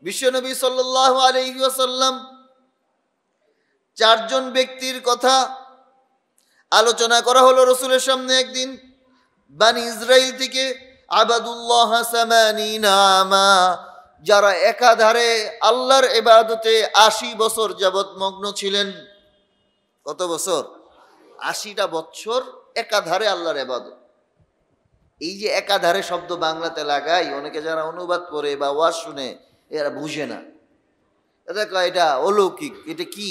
বিশ্বনবী সাল্লাল্লাহু আলাইহি ওয়াসাল্লাম চারজন ব্যক্তির কথা আলোচনা করা হলো রসুলের সামনে একদিন। বানি ইসরাইল থেকে আবাদুল্লাহ সামানিনা আমা, যারা একাধারে আল্লাহর ইবাদতে 80 বছর যাবত মগ্ন ছিলেন। কত বছর? 80টা বছর একাধারে আল্লাহর ইবাদত। এই যে একাধারে শব্দ বাংলাতে লাগাই, অনেকে যারা অনুবাদ করে বা ওয়াজ শুনে এরা বুঝে না। এটা কয় এটা অলৌকিক, এটা কি?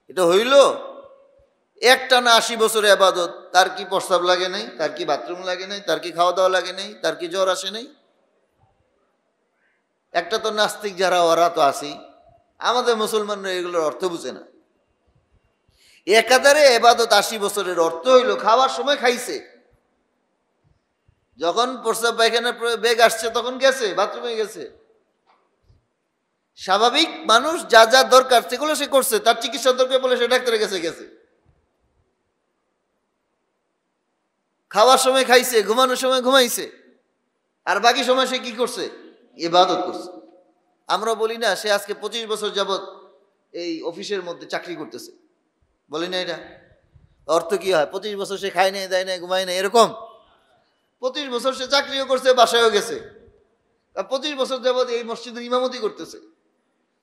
এটা হইল একটা না 80 বছরের ইবাদত। তার কি প্রস্রাব লাগে নাই? তার কি বাথরুম লাগে নাই? তার কি খাওয়া দাওয়া লাগে নাই? তার কি জ্বর আসে নাই? একটা তো নাস্তিক যারা, ওরা তো আছেই। আমাদের মুসলমানরা এগুলোর অর্থ বুঝে না। একাধারে ইবাদত 80 বছরের অর্থ হইল খাওয়ার সময় খাইছে, যখন প্রস্রাব পায়খানার বেগ আসছে তখন গেছে, বাথরুমে গেছে। স্বাভাবিক মানুষ যা যা দরকার সেগুলো সে করছে, তার চিকিৎসা দরকার বলে সে ডাক্তারের কাছে গেছে। খাওয়ার সময় খাইছে, ঘুমানোর সময় ঘুমাইছে, আর বাকি সময় সে কি করছে? ইবাদত করছে। আমরা বলি না সে আজকে 25 বছর যাবত এই অফিসের মধ্যে চাকরি করতেছে, বলি না? এটা অর্থ কি হয়? 25 বছর সে খায় নাই, দেয় নাই, ঘুমায় নাই, এরকম। 25 বছর সে চাকরিও করছে, বাসায়ও গেছে। 25 বছর যাবত এই মসজিদের ইমামতি করতেছে।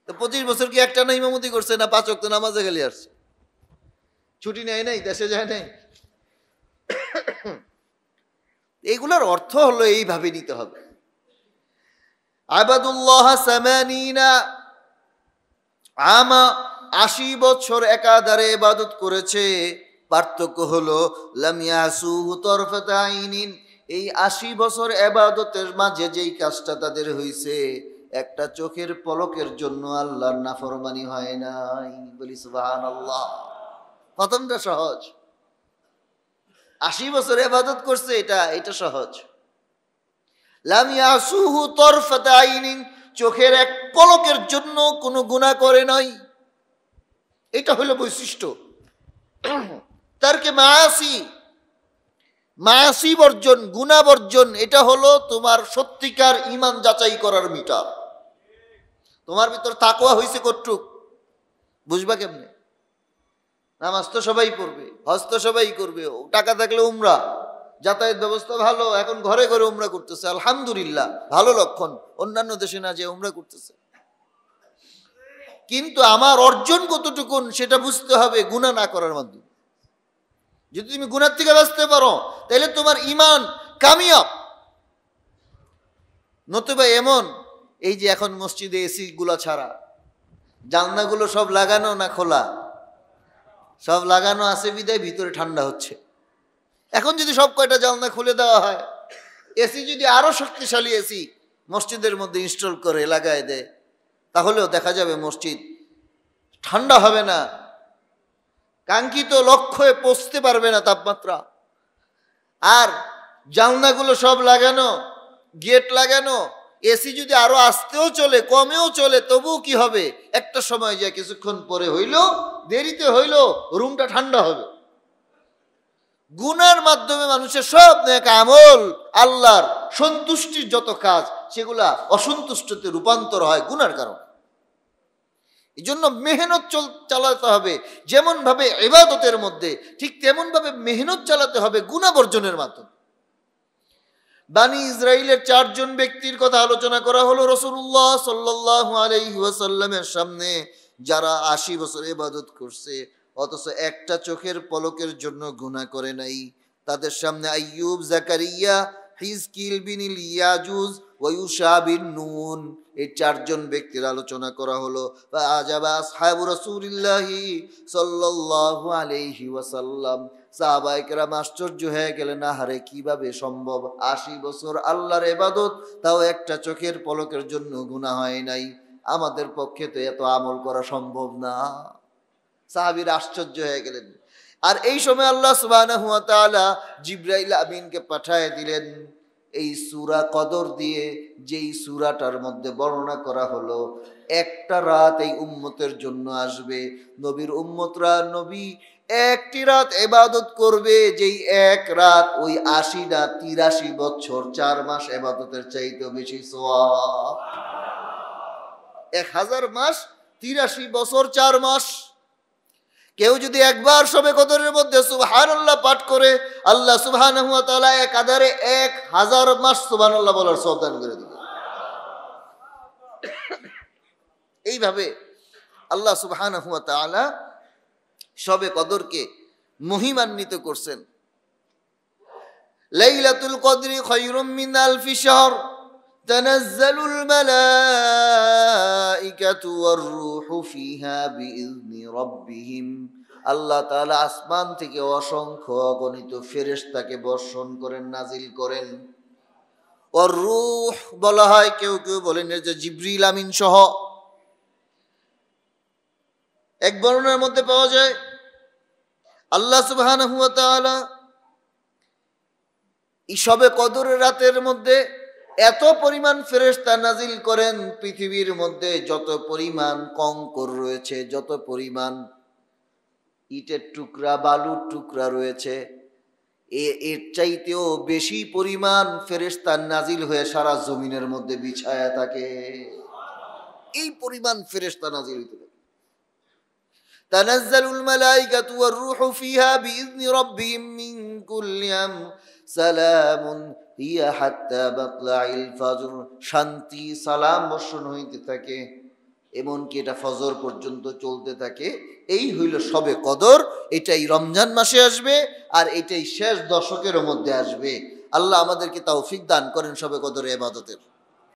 তো 25 বছর কি একটা না ইমামতি করছে, না 5 ওয়াক্ত নামাজে গেলে আসছে? ছুটি নেয় নাই, দেশে যায় নাই। এইগুলোর অর্থ হলো এইভাবে নিতে হবে। আবাদুল্লাহ সামানিনা আমা, 80 বছর একাধারে ইবাদত করেছে। পার্থক্য হলো লাম ইয়াসুহু তরফাতা আইনিন, এই 80 বছর ইবাদতের মাঝে যেই কাজটা তাদের হইছে, একটা চোখের পলকের জন্য আল্লাহর নাফরমানি হয় নাই। বলি সুবহানাল্লাহ। প্রথমটা সহজ, 80 বছর ইবাদত করছে, এটা সহজ। লাম ইয়াসুহু তরফাতা আইনিন, চোখের এক পলকের জন্য কোনো গুনাহ করে নাই, এটা হলো বৈশিষ্ট্য। তারকে মায়াসি বর্জন, গুনাহ বর্জন, এটা হলো তোমার সত্যিকার ঈমান যাচাই করার মিটার। তোমার ভিতর তাকওয়া হইছে কতটুক বুঝবা কেমনে? নামাজ তো সবাই পড়বে, হজ তো সবাই করবে, টাকা থাকলে উমরা, যাতায়াত ব্যবস্থা ভালো, এখন ঘরে ঘরে উমরা করতেছে, আলহামদুলিল্লাহ, ভালো লক্ষণ। অন্যান্য দেশে না যে উমরা করতেছে, কিন্তু আমার অর্জন কতটুকুন সেটা বুঝতে হবে গুনাহ না করার মাধ্যমে। যদি তুমি গুনাহ থেকে বাঁচতে পারো তাহলে তোমার ঈমান কামিয়াব। নতুবা এমন, এই যে এখন মসজিদে এসি গুলা ছাড়া, জানলাগুলো সব লাগানো না খোলা? সব লাগানো আছে বিদায় ভিতরে ঠান্ডা হচ্ছে। এখন যদি সব কয়টা জানলা খুলে দেওয়া হয়, এসি যদি আরো শক্তিশালী এসি মসজিদের মধ্যে ইনস্টল করে লাগায় দেয়, তাহলেও দেখা যাবে মসজিদ ঠান্ডা হবে না, কাঙ্ক্ষিত লক্ষ্যে পৌঁছতে পারবে না তাপমাত্রা। আর জানলাগুলো সব লাগানো, গেট লাগানো, এসি যদি আরো আসতেও চলে, কমেও চলে, তবুও কি হবে? একটা সময় যায়, কিছুক্ষণ পরে হইলো, দেরিতে হইলো, রুমটা ঠান্ডা হবে। গুনার মাধ্যমে মানুষের সব নেক আমল, আল্লাহর সন্তুষ্টির যত কাজ, সেগুলা অসন্তুষ্টতে রূপান্তর হয় গুনার কারণে। এই জন্য মেহনত চালাতে হবে, যেমন ভাবে ইবাদতের মধ্যে, ঠিক তেমন ভাবে মেহনত চালাতে হবে গুনাহ বর্জনের মাধ্যমে। বানি ইসরাইলের 4 জন ব্যক্তির কথা আলোচনা করা হলো রাসূলুল্লাহ সাল্লাল্লাহু আলাইহি ওয়াসাল্লামের সামনে, যারা 80 বছর ইবাদত করছে অথচ একটা চোখের পলকের জন্য গুনাহ করে নাই। তাদের সামনে আইয়ুব, জাকারিয়া, হিজকিল বিন ইয়াজুজ ওয়া ইউশা বিন নুন, এই 4 জন ব্যক্তির আলোচনা করা হলো। আজাবা আসহাবু রাসূলিল্লাহি সাল্লাল্লাহু আলাইহি ওয়াসাল্লাম, সাহাবায়ে কেরাম আশ্চর্য হয়ে গেলেন, আহারে কিভাবে সম্ভব? 80 বছর আল্লাহর ইবাদত, তাও একটা চোখের পলকের জন্য গুনাহ হয় নাই। আমাদের পক্ষে তো এত আমল করা সম্ভব না। সাহাবীরা আশ্চর্য হয়ে গেলেন। আর এই সময় আল্লাহ সুবহানাহু ওয়া তাআলা জিবরাইল আমিনকে পাঠিয়ে দিলেন এই সূরা কদর দিয়ে, যেই সূরাটার মধ্যে বর্ণনা করা হলো একটা রাত এই উম্মতের জন্য আসবে। নবীর উম্মতরা, নবী একটি রাত ইবাদত করবে, যেই এক রাত ওই 80 না 83 বছর 4 মাস ইবাদতের চাইতে বেশি সওয়াব। 1000 মাস 83 বছর 4 মাস। কেউ যদি একবার শবে কদরের মধ্যে সুবহানাল্লাহ পাঠ করে, আল্লাহ সুবহানাহু ওয়া তাআলা একাধারে 1000 মাস সুবহানাল্লাহ বলার সওয়াব দান করে দিবেন। এইভাবে আল্লাহ সুবহানাহু ওয়া তাআলা শবে কদরকে মহিমান্বিত করছেন। লাইলাতুল কদরি খায়রুম মিন আলফি শাহর তানাজ্জালুল মালাইকাতু ওয়ার রূহু ফিহা বিইذনি রাব্বিহিম। আল্লাহ তাআলা আসমান থেকে অসংখ্য অগণিত ফেরেশতাকে বর্ষণ করেন, নাজিল করেন। ওয়ার রূহ বলা হয়, কেউ কেউ বলেন যে জিবরিল আমিন সহ। এক বর্ণনার মধ্যে পাওয়া যায় আল্লাহ সুবহানাহু ওয়া তাআলা এই শবে কদরের রাতের মধ্যে এত পরিমাণ ফেরেশতা নাজিল করেন, পৃথিবীর মধ্যে যত পরিমাণ কঙ্কর রয়েছে, যত পরিমাণ ইটের টুকরা, বালুর টুকরা রয়েছে, এর চাইতেও বেশি পরিমাণ ফেরেশতা নাজিল হয়ে সারা জমিনের মধ্যে বিছায়া থাকে। এই পরিমাণ ফেরেশতা নাজিল হইতে থাকে। তানাজ্জালুল মালাইকাতু ওয়ার রূহু ফিহা বিইذনি রাব্বিহিম মিন কুল্লি আমর সালামুন হিয়া হাত্তা মাতলাইল ফজর। শান্তি সালাম বর্ষণ হইতে থাকে, এমনকি এটা ফজর পর্যন্ত চলতে থাকে। এই হইল শবে কদর। এটাই রমজান মাসে আসবে, আর এটাই শেষ দশকের মধ্যে আসবে। আল্লাহ আমাদেরকে তৌফিক দান করেন শবে কদরের ইবাদতের।